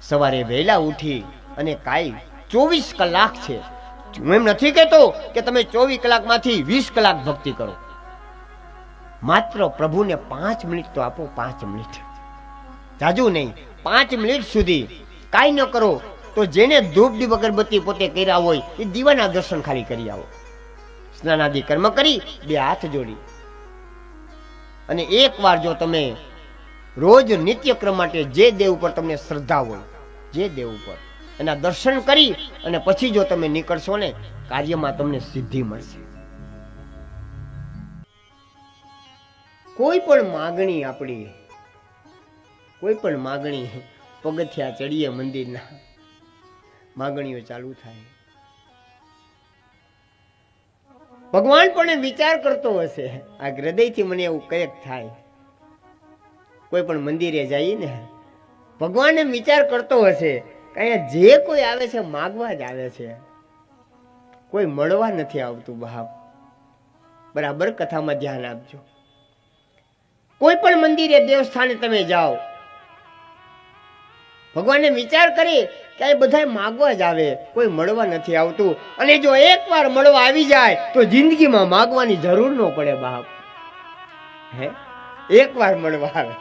સવારે વહેલા ઉઠી અને કાંઈ 24 કલાક છે. હું એમ નથી કહેતો કે તમે 24 કલાકમાંથી 20 કલાક ભક્તિ કરો. માત્ર પ્રભુને 5 મિનિટ તો આપો. 5 મિનિટ, જાજુ નહીં. 5 મિનિટ સુધી કાંઈ ન કરો તો જેને ધૂપ દીપ અગરબત્તી પોતે કર્યા હોય એ દીવાના દર્શન ખાલી કરી આવો. સ્નાનાદિ કર્મ કરી 2 હાથ જોડી અને એકવાર જો તમે રોજ નિત્યક્રમ માટે જે દેવ ઉપર તમને શ્રદ્ધા હોય, જે દેવ ઉપર એના દર્શન કરી અને પછી જો તમે નીકળશો ને, કાર્યમાં તમને સિદ્ધિ મળશે. કોઈ પણ માગણી આપણી, કોઈ પણ માગણી, પગથિયા ચડીએ મંદિરના, માગણીઓ ચાલુ થાય. ભગવાન પણ વિચાર કરતો હશે, આ હૃદયથી મને એવું કંઈક થાય. કોઈ પણ મંદિરે જઈએ ને, ભગવાન એમ વિચાર કરતો હશે કે અહીંયા જે કોઈ આવે છે માગવા જ આવે છે, કોઈ મળવા નથી આવતું. બાપ, બરાબર કથામાં ધ્યાન આપજો. કોઈ પણ મંદિરે, દેવસ્થાને તમે જાઓ, ભગવાનને વિચાર કરી કે આ બધા માગવા જ આવે, કોઈ મળવા નથી આવતું. અને જો એકવાર મળવા આવી જાય તો જિંદગીમાં માગવાની જરૂર ન પડે. બાપ, હે, એકવાર મળવા આવે